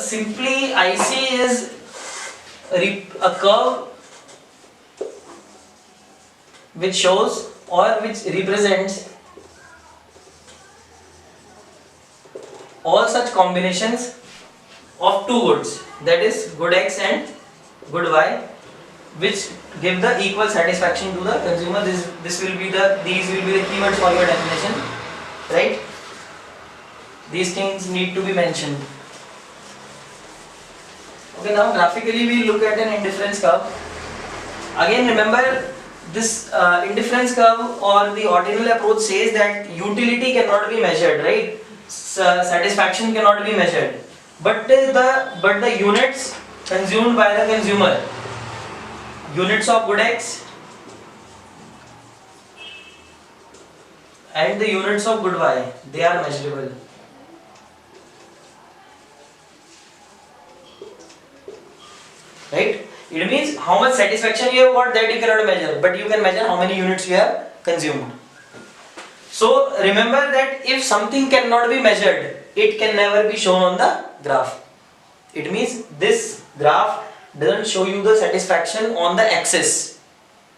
simply IC is a curve which shows or which represents all such combinations of two goods, that is good X and good Y, which give the equal satisfaction to the consumer. These will be the keywords for your definition, right? These things need to be mentioned. Okay, now graphically we look at an indifference curve. Again, remember this indifference curve or the ordinal approach says that utility cannot be measured, right? Satisfaction cannot be measured, but the units consumed by the consumer, units of good X and the units of good Y, they are measurable. Right? It means how much satisfaction you have got, that you cannot measure, but you can measure how many units you have consumed. So remember that if something cannot be measured, it can never be shown on the graph. It means this graph doesn't show you the satisfaction on the axis.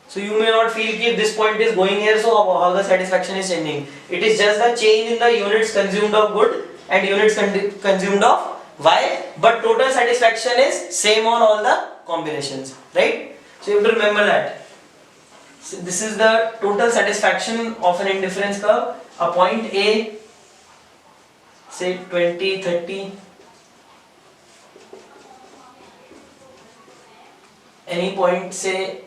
So you may not feel if this point is going here, so how the satisfaction is changing. It is just the change in the units consumed of good and units consumed of Y, but total satisfaction is same on all the combinations, right? So you have to remember that. So this is the total satisfaction of an indifference curve. A point A, say 20, 30, any point say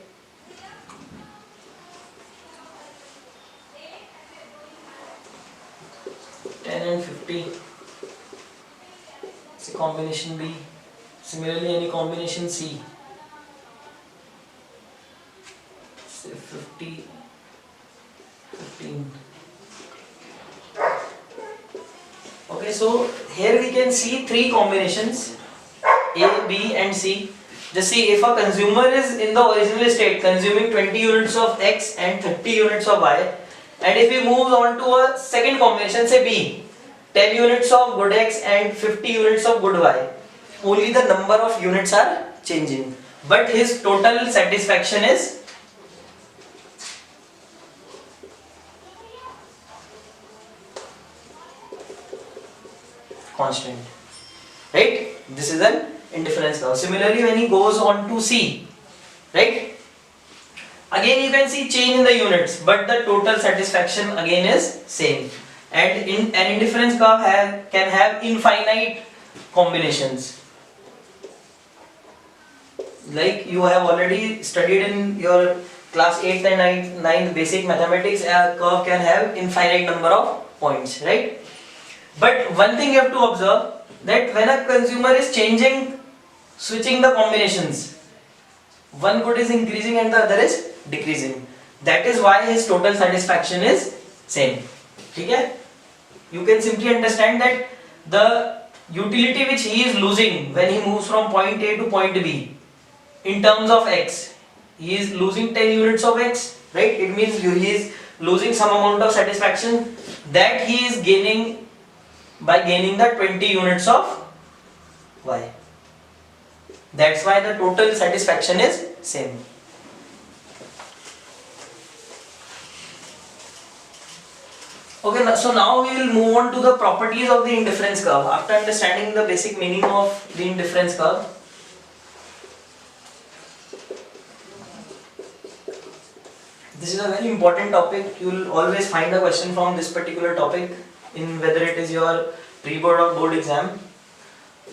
10 and 50. Say combination B. Similarly, any combination C. Say 50, 15. Okay, so here we can see three combinations A, B and C. Just see, if a consumer is in the original state consuming 20 units of X and 30 units of Y, and if he moves on to a second combination, say B, 10 units of good X and 50 units of good Y, only the number of units are changing, but his total satisfaction is constant, right? This is an indifference curve. Similarly, when he goes on to C, right? Again you can see change in the units, but the total satisfaction again is same. And in an indifference curve can have infinite combinations. Like you have already studied in your class 8th and 9th basic mathematics, a curve can have infinite number of points, right? But one thing you have to observe, that when a consumer is switching the combinations, one good is increasing and the other is decreasing. That is why his total satisfaction is same. Okay? You can simply understand that the utility which he is losing when he moves from point A to point B in terms of X, he is losing 10 units of X, right? It means he is losing some amount of satisfaction that he is gaining by gaining the 20 units of Y. That's why the total satisfaction is same. Okay, so now we will move on to the properties of the indifference curve. After understanding the basic meaning of the indifference curve, this is a very important topic. You will always find a question from this particular topic in whether it is your pre-board or board exam.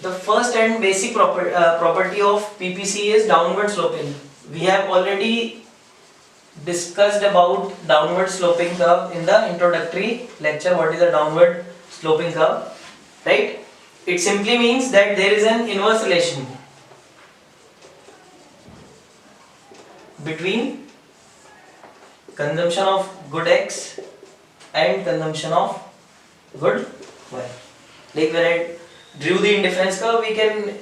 The first and basic property of PPC is downward sloping. We have already discussed about downward sloping curve in the introductory lecture. What is a downward sloping curve, right? It simply means that there is an inverse relation between consumption of good X and consumption of good Y. Like when I drew the indifference curve, we can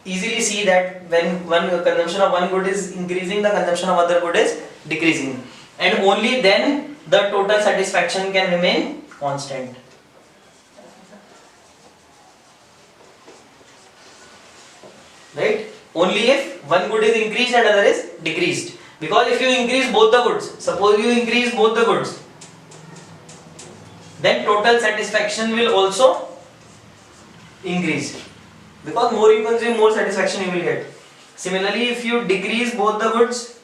easily see that when consumption of one good is increasing, the consumption of other good is decreasing, and only then the total satisfaction can remain constant. right? Only if one good is increased and other is decreased. Because if you increase both the goods, suppose you increase both the goods, then total satisfaction will also increase. Because more you consume, more satisfaction you will get. Similarly, if you decrease both the goods,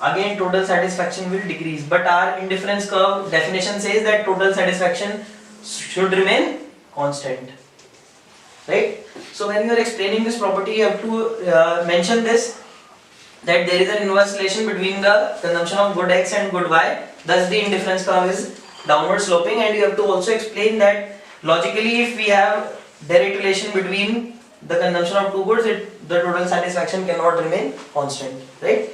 again total satisfaction will decrease. But our indifference curve definition says that total satisfaction should remain constant. Right? So when you are explaining this property, you have to mention this, that there is an inverse relation between the consumption of good X and good Y. Thus the indifference curve is downward sloping, and you have to also explain that logically if we have direct relation between the consumption of two goods, the total satisfaction cannot remain constant, right?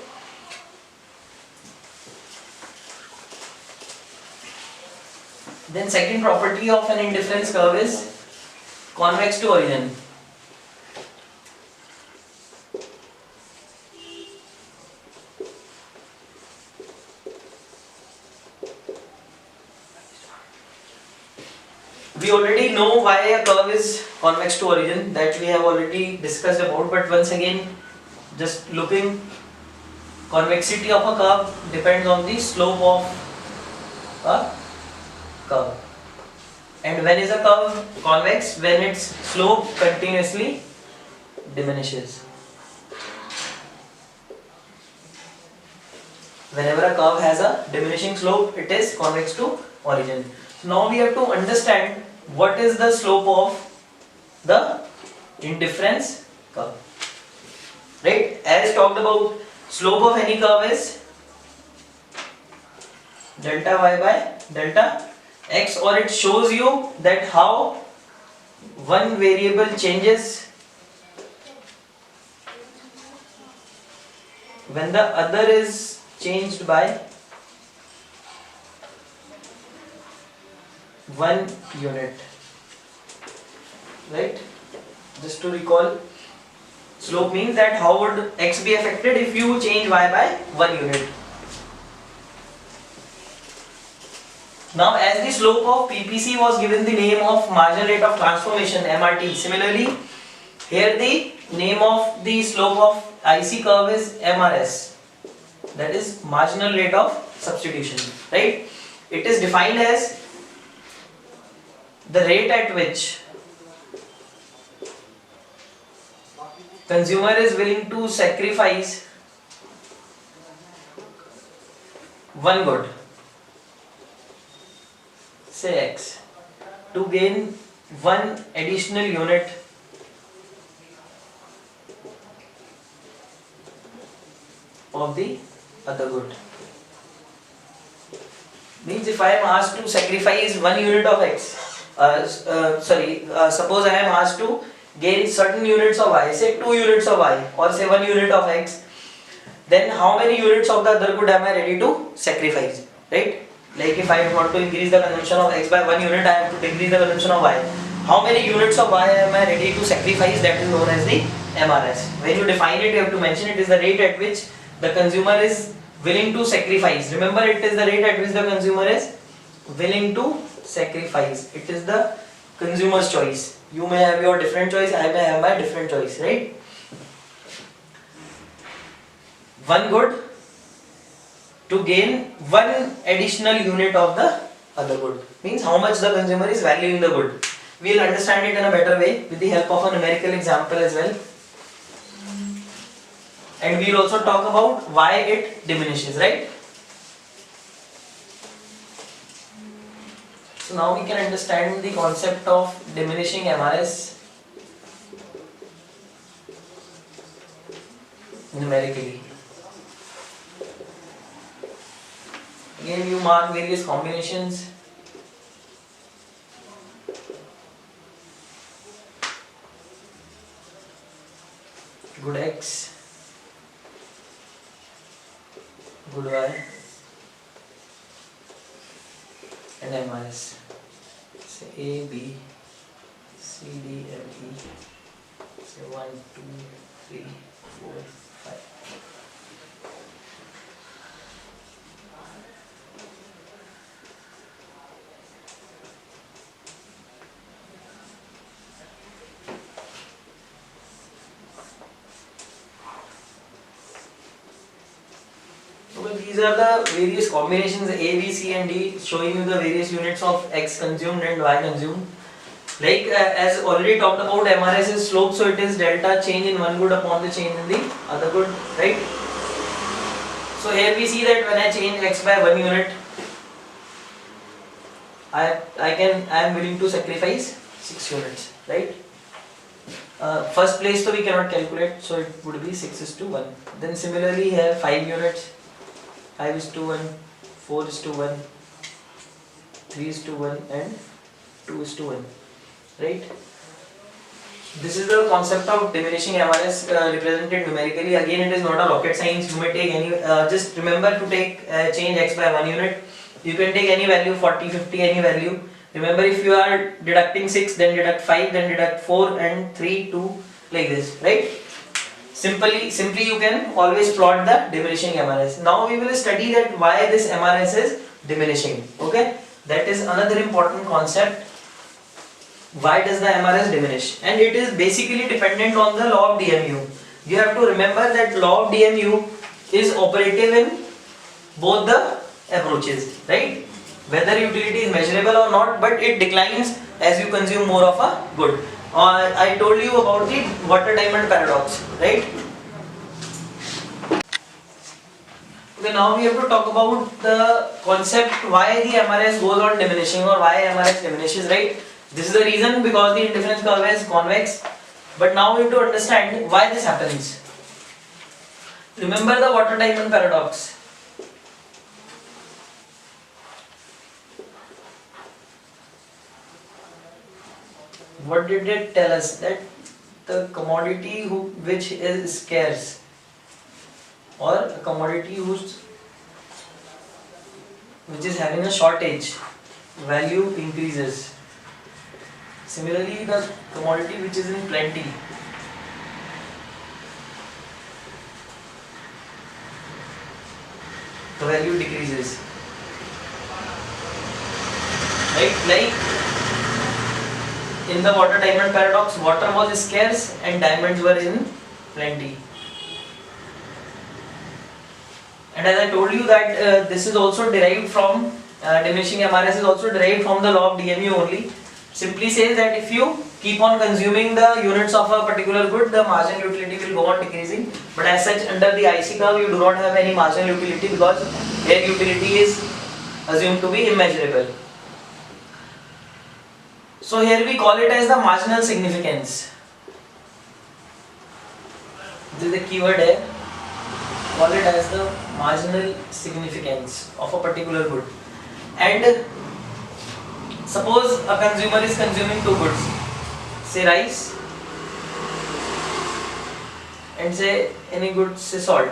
Then second property of an indifference curve is convex to origin. We already know why a curve is convex to origin, that we have already discussed about, but once again just looking, convexity of a curve depends on the slope of a curve. And when is a curve convex? When its slope continuously diminishes. Whenever a curve has a diminishing slope, it is convex to origin. So now we have to understand what is the slope of the indifference curve. Right? As talked about, slope of any curve is delta y by delta x, or it shows you that how one variable changes when the other is changed by 1 unit. Right? Just to recall, slope means that how would x be affected if you change y by 1 unit. Now as the slope of PPC was given the name of marginal rate of transformation, MRT, similarly here the name of the slope of IC curve is MRS, that is marginal rate of substitution, right? It is defined as the rate at which consumer is willing to sacrifice one good, say X, to gain one additional unit of the other good. Means if I am asked to sacrifice 1 unit of X, suppose I am asked to gain certain units of Y, say 2 units of Y, or say 1 unit of X, then how many units of the other good am I ready to sacrifice, right? Like if I want to increase the consumption of X by 1 unit, I have to decrease the consumption of Y. How many units of Y am I ready to sacrifice? That is known as the MRS. When you define it, you have to mention it is the rate at which the consumer is willing to sacrifice. Remember, it is the rate at which the consumer is willing to sacrifice. It is the consumer's choice. You may have your different choice, I may have my different choice, right? One good to gain one additional unit of the other good. Means how much the consumer is valuing the good. We will understand it in a better way with the help of a numerical example as well. And we will also talk about why it diminishes, right? So now we can understand the concept of diminishing MRS numerically. Again, you mark various combinations. Good X, good Y, and MRS. Say A, B, C, D, F, E. Say 1, 2, 3, 4, 5. these are the various combinations A, B, C and D showing you the various units of X consumed and Y consumed. Like as already talked about, MRS is slope, so it is delta change in one good upon the change in the other good, right? So here we see that when I change X by 1 unit, I am willing to sacrifice 6 units, right? First place so we cannot calculate, so it would be 6:1. Then similarly here 5 units, 5:1, 4:1, 3:1 and 2:1, right? This is the concept of diminishing MRS represented numerically. Again, it is not a rocket science. You may take any, just remember to take change X by 1 unit. You can take any value, 40, 50, any value. Remember, if you are deducting 6, then deduct 5, then deduct 4 and 3, 2, like this, right? Simply you can always plot the diminishing MRS. Now we will study that why this MRS is diminishing, okay? That is another important concept. Why does the MRS diminish? And it is basically dependent on the law of DMU. You have to remember that law of DMU is operative in both the approaches, right? Whether utility is measurable or not, but it declines as you consume more of a good. I told you about the water diamond paradox, right? Okay, now we have to talk about the concept why the MRS goes on diminishing or why MRS diminishes, right? This is the reason because the indifference curve is convex. But now we have to understand why this happens. Remember the water diamond paradox. What did it tell us? That the commodity which is scarce, or a commodity which is having a shortage, value increases. Similarly, the commodity which is in plenty, the value decreases. Right? Like in the water diamond paradox, water was scarce and diamonds were in plenty. And as I told you that this is also derived from diminishing MRS is also derived from the law of DMU only. Simply says that if you keep on consuming the units of a particular good, the marginal utility will go on decreasing. But as such, under the IC curve, you do not have any marginal utility because their utility is assumed to be immeasurable. So here we call it as the marginal significance. This is the keyword here. Call it as the marginal significance of a particular good. And suppose a consumer is consuming two goods, say rice and say any good, say salt.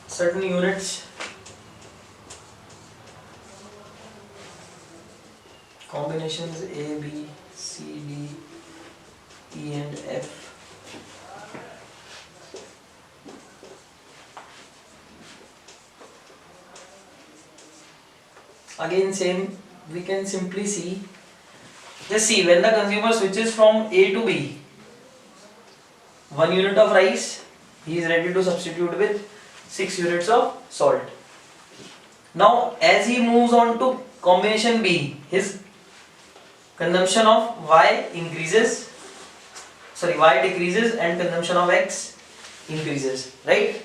Certain units, combinations A, B, C, D, E and F. Again same, we can simply see, just see when the consumer switches from A to B, 1 unit of rice, he is ready to substitute with 6 units of salt. Now as he moves on to combination B, his consumption of Y decreases and consumption of X increases, right?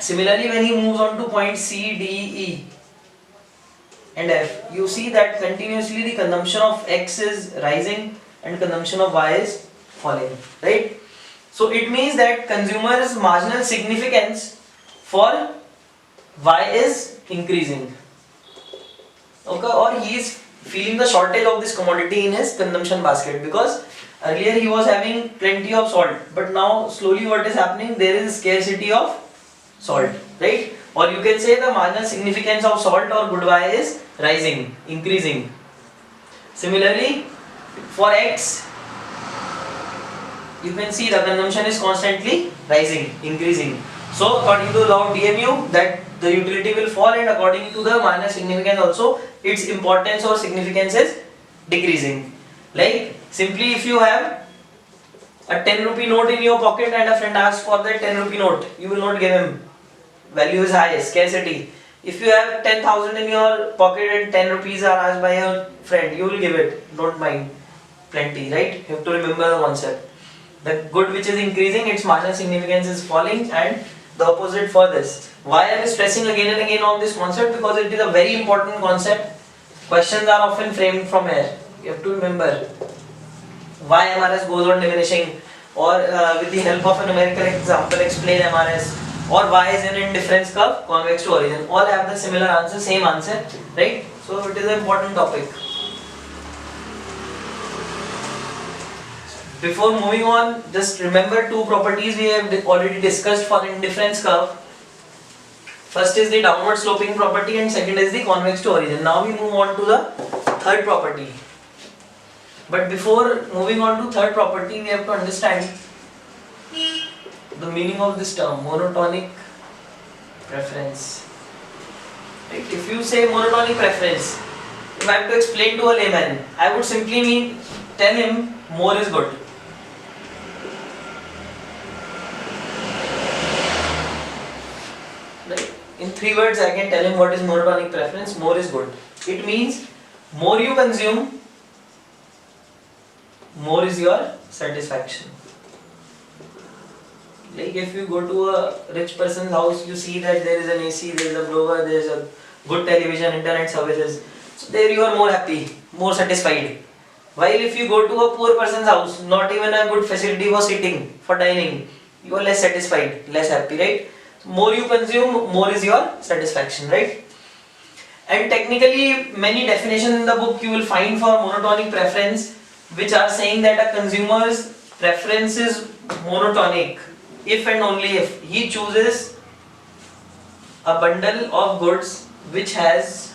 Similarly, when he moves on to point C, D, E and F, you see that continuously the consumption of X is rising and consumption of Y is falling, right? So it means that consumer's marginal significance for Y is increasing. Okay, or he is feeling the shortage of this commodity in his consumption basket because earlier he was having plenty of salt, but now slowly what is happening, there is scarcity of salt, right? Or you can say the marginal significance of salt or good Y is rising, increasing. Similarly, for X, you can see the consumption is constantly rising, increasing. So according to the law of DMU, that the utility will fall, and according to the marginal significance also, its importance or significance is decreasing. Like simply if you have a 10 rupee note in your pocket and a friend asks for that 10 rupee note, you will not give him. Value is high, scarcity. If you have 10,000 in your pocket and 10 rupees are asked by your friend, you will give it, don't mind, plenty, right? You have to remember the concept. The good which is increasing, its marginal significance is falling, and the opposite for this. Why I am stressing again and again on this concept? Because it is a very important concept. Questions are often framed from here. You have to remember why MRS goes on diminishing, or with the help of a numerical example explain MRS, or why is an indifference curve convex to origin. All have the similar answer, same answer, right? So it is an important topic. Before moving on, just remember two properties we have already discussed for indifference curve. First is the downward sloping property and second is the convex to origin. Now we move on to the third property. But before moving on to third property, we have to understand the meaning of this term, monotonic preference. Right? If you say monotonic preference, if I have to explain to a layman, I would simply tell him more is good. Right? In 3 words, I can tell him what is monotonic preference. More is good. It means more you consume, more is your satisfaction. Like if you go to a rich person's house, you see that there is an AC, there is a blower, there is a good television, internet services. So there you are more happy, more satisfied. While if you go to a poor person's house, not even a good facility for sitting, for dining, you are less satisfied, less happy, right? So more you consume, more is your satisfaction, right? And technically, many definitions in the book you will find for monotonic preference, which are saying that a consumer's preference is monotonic if and only if he chooses a bundle of goods which has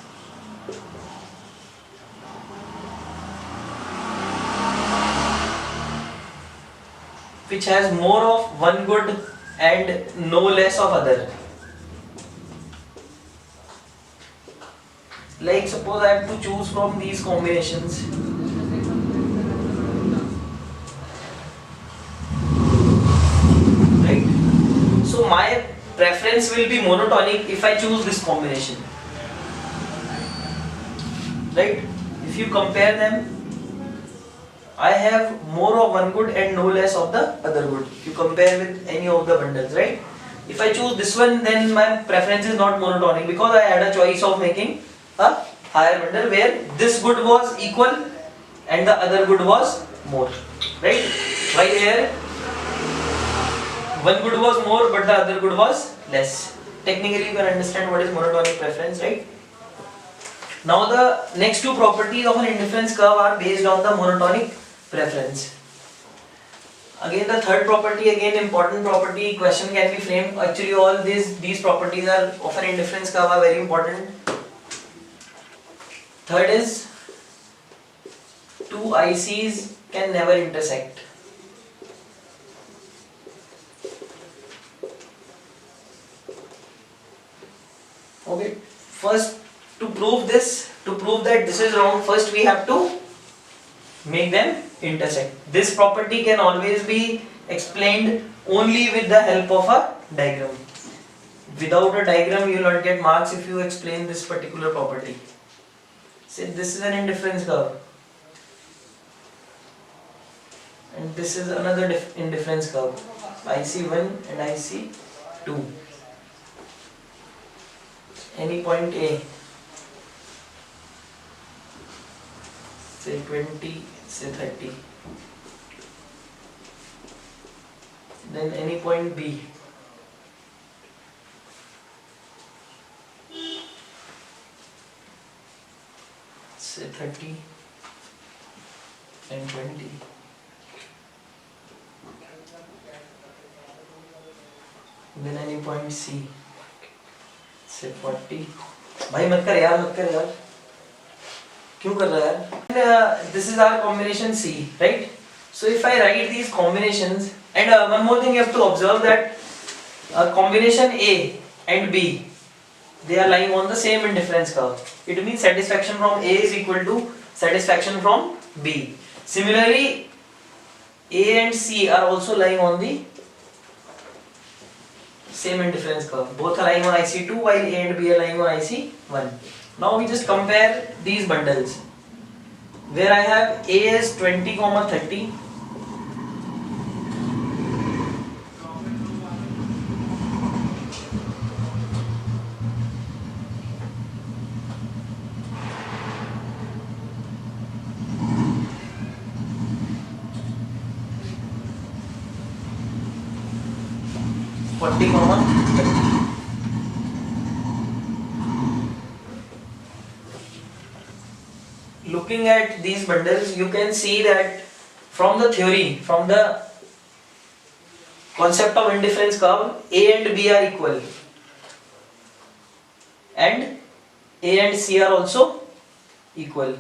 more of one good and no less of other. Like suppose I have to choose from these combinations. Right? So my preference will be monotonic if I choose this combination. Right? If you compare them, I have more of one good and no less of the other good. If you compare with any of the bundles, right? If I choose this one, then my preference is not monotonic because I had a choice of making a higher bundle where this good was equal and the other good was more, right? While here, one good was more but the other good was less. Technically, you can understand what is monotonic preference, right? Now the next two properties of an indifference curve are based on the monotonic preference. Again, the third property, again important property, question can be framed. Actually, all these properties are of an indifference curve are very important. Third is two ICs can never intersect. Okay, first to prove that this is wrong, first we have to make them intersect. This property can always be explained only with the help of a diagram. Without a diagram, you will not get marks if you explain this particular property. Say this is an indifference curve, and this is another indifference curve, IC1 and IC2. Any point A, say 20, say 30. Then any point B, say 30 and 20. Then any point C, say 40. भाई मत कर यार क्यों कर रहा है यार? This is our combination C, right? So if I write these combinations, and one more thing you have to observe that combination A and B, they are lying on the same indifference curve. It means satisfaction from A is equal to satisfaction from B. Similarly, A and C are also lying on the same indifference curve. Both are lying on IC2 while A and B are lying on IC1. Now we just compare these bundles. Where I have A is 20, 30. Looking at these bundles, you can see that from the theory, from the concept of indifference curve, A and B are equal, and A and C are also equal.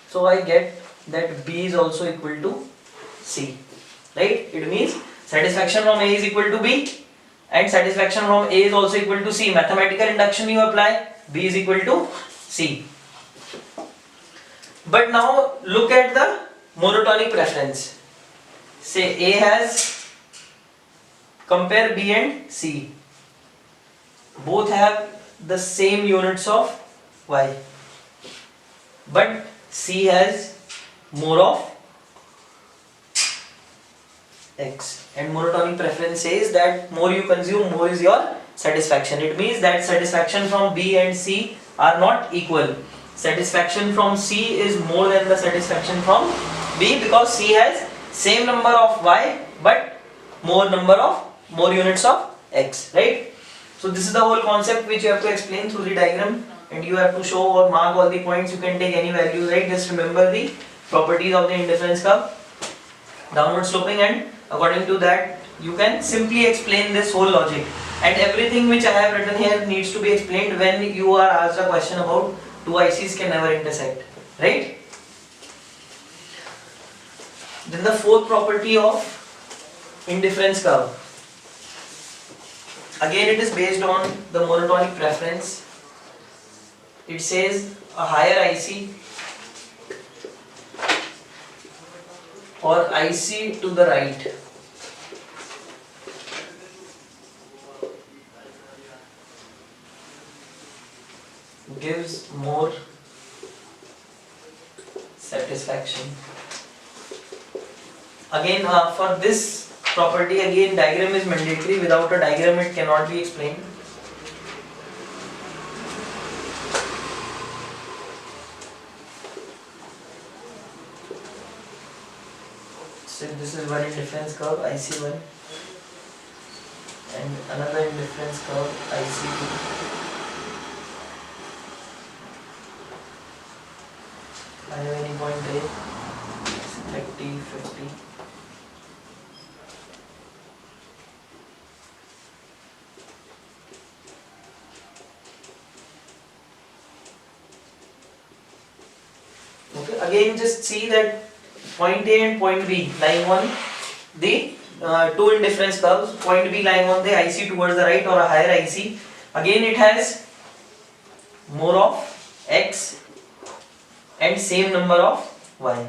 So I get that B is also equal to C, right? It means satisfaction from A is equal to B, and satisfaction from A is also equal to C. Mathematical induction you apply, B is equal to C. But now look at the monotonic preference. Say A has, compare B and C. Both have the same units of Y, but C has more of X, and monotonic preference says that more you consume, more is your satisfaction. It means that satisfaction from B and C are not equal. Satisfaction from C is more than the satisfaction from B, because C has same number of Y but more units of X, right? So this is the whole concept which you have to explain through the diagram, and you have to show or mark all the points. You can take any values, right? Just remember the properties of the indifference curve, downward sloping, and according to that you can simply explain this whole logic, and everything which I have written here needs to be explained when you are asked a question about two ICs can never intersect, right? Then the fourth property of indifference curve, again it is based on the monotonic preference. It says a higher IC or IC to the right gives more satisfaction. Again, for this property, again diagram is mandatory. Without a diagram it cannot be explained. So this is one indifference curve, IC1, and another indifference curve, IC2. I have any point A, 30, 50. Okay, again just see that point A and point B lying on the two indifference curves, point B lying on the IC towards the right or a higher IC. Again it has more of X and same number of Y.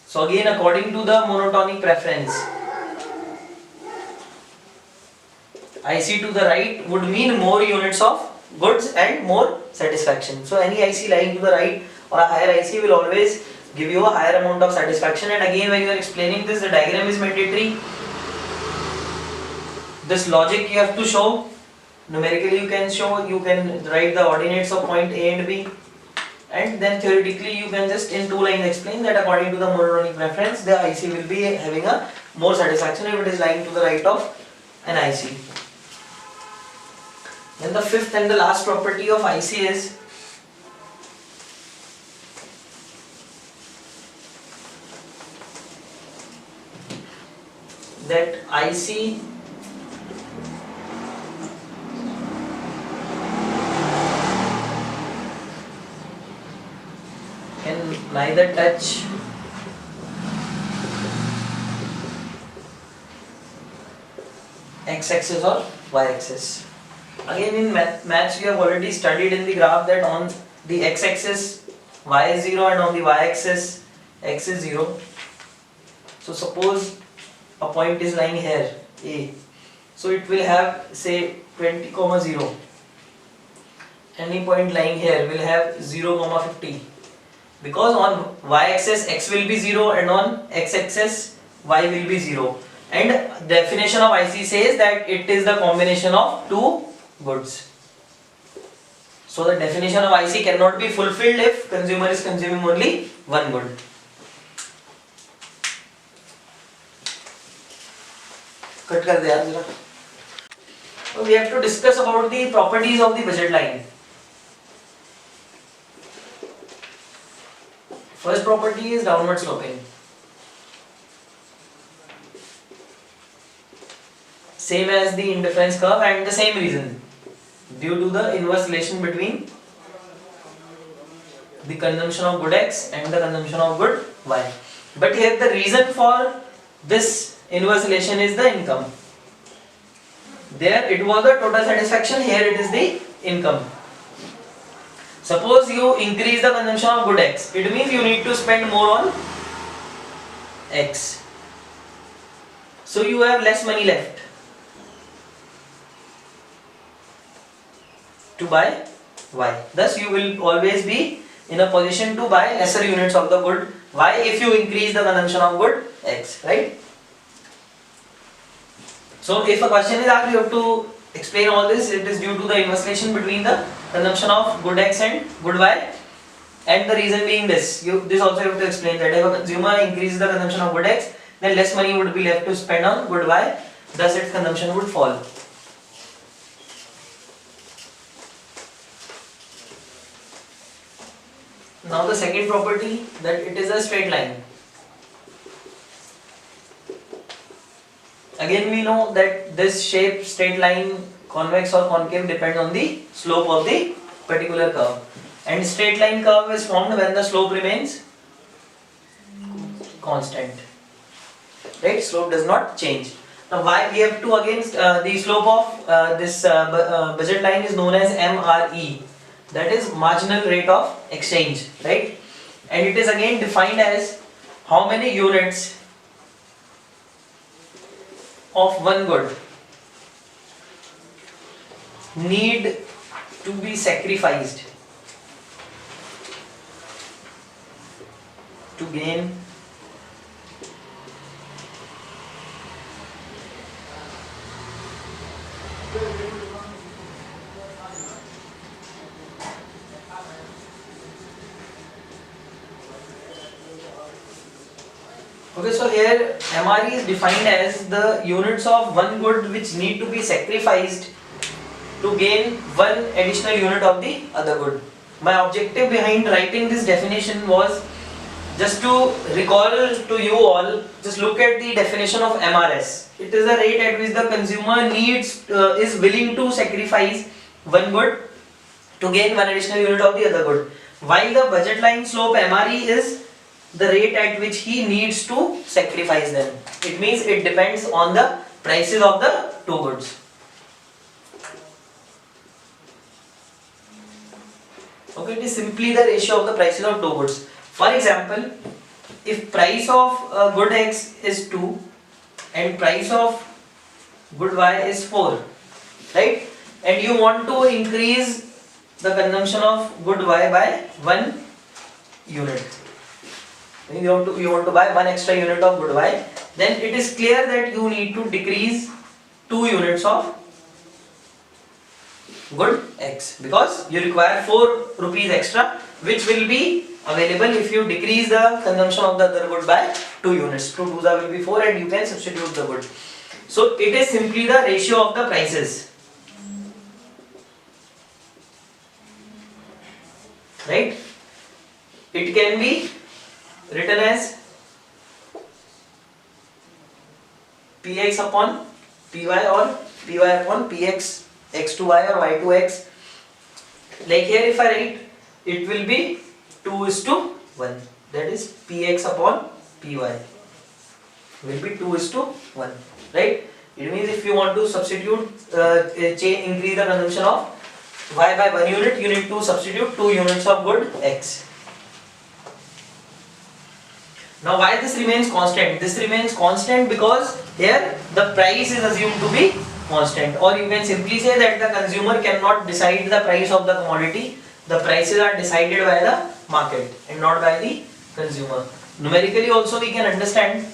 So again according to the monotonic preference, IC to the right would mean more units of goods and more satisfaction. So any IC lying to the right or a higher IC will always give you a higher amount of satisfaction. And again when you are explaining this, the diagram is mandatory. This logic you have to show. Numerically you can show, you can write the ordinates of point A and B, and then theoretically you can just in two lines explain that according to the monotonic preference the IC will be having a more satisfaction if it is lying to the right of an IC. Then the fifth and the last property of IC is that IC can neither touch x-axis or y-axis. Again in maths you have already studied in the graph that on the x-axis y is 0 and on the y-axis x is 0. So suppose a point is lying here, A. So it will have say 20, 0. Any point lying here will have 0, 50. Because on y-axis x will be 0 and on x-axis y will be 0. And definition of IC says that it is the combination of two goods. So the definition of IC cannot be fulfilled if consumer is consuming only one good. Cut kar de yaar zara. So we have to discuss about the properties of the budget line. First property is downward sloping. Same as the indifference curve, and the same reason, due to the inverse relation between the consumption of good X and the consumption of good Y. But here the reason for this inverse relation is the income. There it was the total satisfaction, here it is the income. Suppose you increase the consumption of good X, it means you need to spend more on X. So you have less money left to buy Y. Thus you will always be in a position to buy lesser units of the good Y if you increase the consumption of good X, right? So if a question is asked, you have to explain all this. It is due to the inverse relation between the consumption of good X and good Y, and the reason being this. This also you have to explain that if a consumer increases the consumption of good X, then less money would be left to spend on good Y, thus its consumption would fall. Now the second property, that it is a straight line. Again we know that this shape, straight line, convex or concave, depends on the slope of the particular curve. And straight line curve is formed when the slope remains constant. Right? Slope does not change. Now why we have to again, the slope of this budget line is known as MRE. That is marginal rate of exchange. Right? And it is again defined as how many units of one good need to be sacrificed to gain Okay, so here MRE is defined as the units of one good which need to be sacrificed to gain one additional unit of the other good. My objective behind writing this definition was just to recall to you all, just look at the definition of MRS. It is the rate at which the consumer is willing to sacrifice one good to gain one additional unit of the other good. While the budget line slope MRE is the rate at which he needs to sacrifice them. It means it depends on the prices of the two goods. Okay, it is simply the ratio of the prices of two goods. For example, if price of good X is 2 and price of good Y is 4, right? And you want to increase the consumption of good Y by 1 unit. You want to buy one extra unit of good Y, then it is clear that you need to decrease 2 units of good X, because you require 4 rupees extra, which will be available if you decrease the consumption of the other good by 2 units. 2 2s will be 4 and you can substitute the good. So it is simply the ratio of the prices. Right? It can be written as Px upon Py or Py upon Px, x to y or y to x. Like here if I write, it will be 2:1. That is Px upon Py will be 2:1. Right? It means if you want to substitute, increase the consumption of y by 1 unit, you need to substitute 2 units of good x. Now why this remains constant? This remains constant because here the price is assumed to be constant, or you can simply say that the consumer cannot decide the price of the commodity. The prices are decided by the market and not by the consumer. Numerically also we can understand.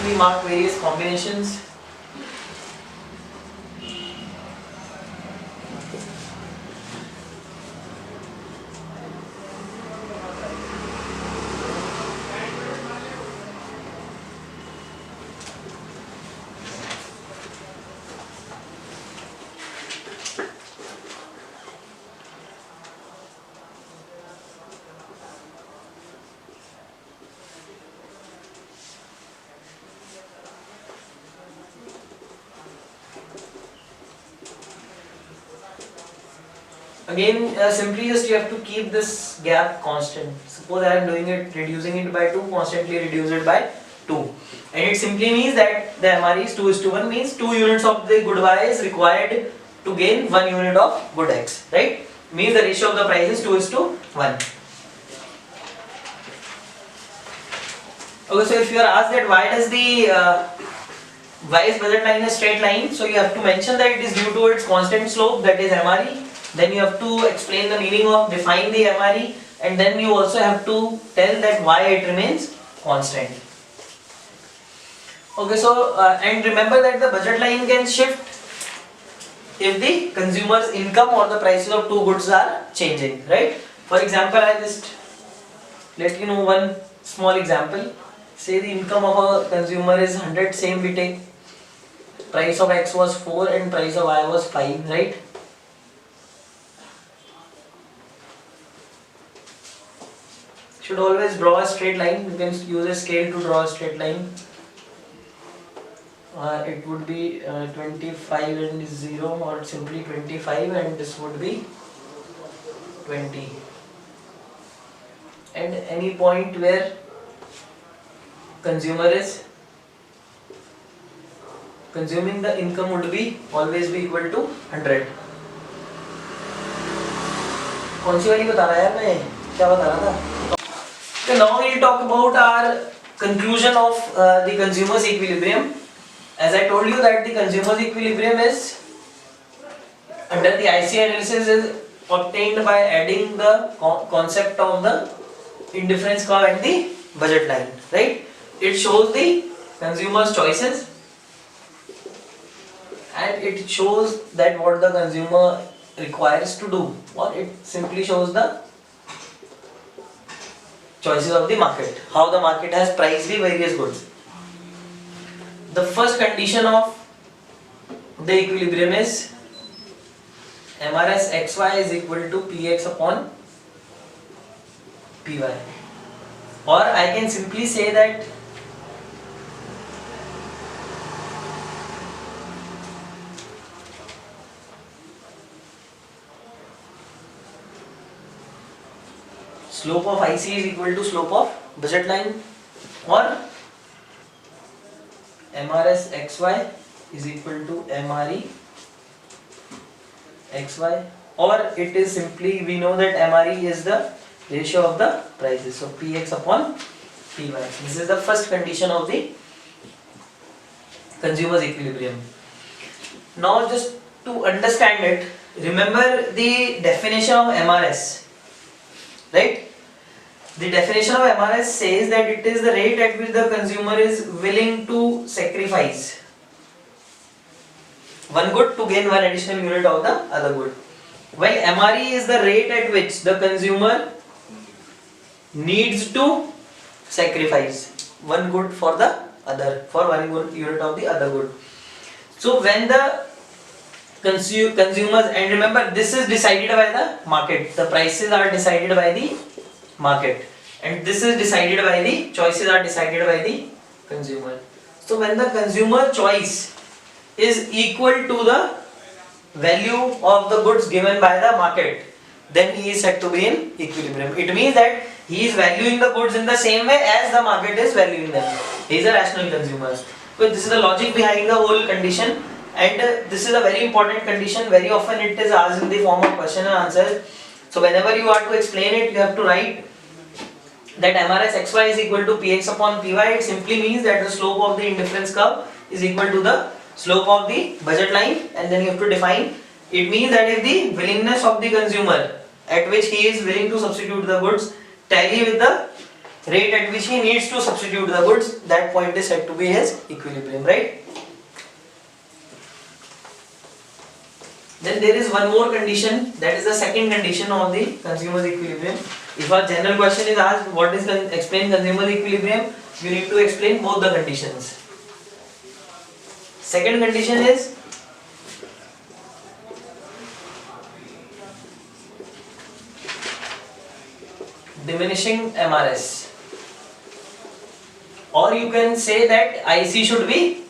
We mark various combinations. Again, simply just you have to keep this gap constant. Suppose I am doing it, reducing it by 2, constantly reduce it by 2. And it simply means that the MRE is 2:1, means 2 units of the good Y is required to gain 1 unit of good X, right? Means the ratio of the price is 2:1. Okay, so if you are asked that why does the Y's budget line is straight line, so you have to mention that it is due to its constant slope, that is MRE. Then you have to explain the meaning of, define the MRE, and then you also have to tell that why it remains constant. Okay, so and remember that the budget line can shift if the consumer's income or the prices of two goods are changing, right? For example, I just let you know one small example. Say the income of a consumer is 100, same we take. Price of X was 4 and price of Y was 5, right? Should always draw a straight line. You can use a scale to draw a straight line. It would be 25 and 0, or simply 25, and this would be 20. And any point where consumer is consuming, the income would be always be equal to 100. कौन सी वाली बता रहा है यार, मैं क्या बता रहा था? So now we'll talk about our conclusion of the consumer's equilibrium. As I told you that the consumer's equilibrium is under the IC analysis is obtained by adding the concept of the indifference curve and the budget line, right? It shows the consumer's choices and it shows that what the consumer requires to do, or it simply shows the choices of the market, how the market has priced the various goods. The first condition of the equilibrium is MRS XY is equal to PX upon PY, or I can simply say that slope of IC is equal to slope of budget line, or MRS XY is equal to MRE XY, or it is simply, we know that MRE is the ratio of the prices, so PX upon PY. This is the first condition of the consumer's equilibrium. Now just to understand it, remember the definition of MRS, right? The definition of MRS says that it is the rate at which the consumer is willing to sacrifice one good to gain one additional unit of the other good. While MRE is the rate at which the consumer needs to sacrifice one good for the other, for one good unit of the other good. So when the consumers, and remember this is decided by the market, the prices are decided by the market, and this is decided by the choices are decided by the consumer. So when the consumer choice is equal to the value of the goods given by the market, then he is said to be in equilibrium. It means that he is valuing the goods in the same way as the market is valuing them. He is a rational consumer. So this is the logic behind the whole condition, And this is a very important condition. Very often it is asked in the form of question and answer. So whenever you are to explain it, you have to write that MRS xy is equal to px upon py. It simply means that the slope of the indifference curve is equal to the slope of the budget line, and then you have to define. It means that if the willingness of the consumer at which he is willing to substitute the goods tally with the rate at which he needs to substitute the goods, that point is said to be his equilibrium, right? Then there is one more condition, that is the second condition of the consumer's equilibrium. If a general question is asked what is explain consumer equilibrium, you need to explain both the conditions. Second condition is diminishing MRS, or you can say that IC should be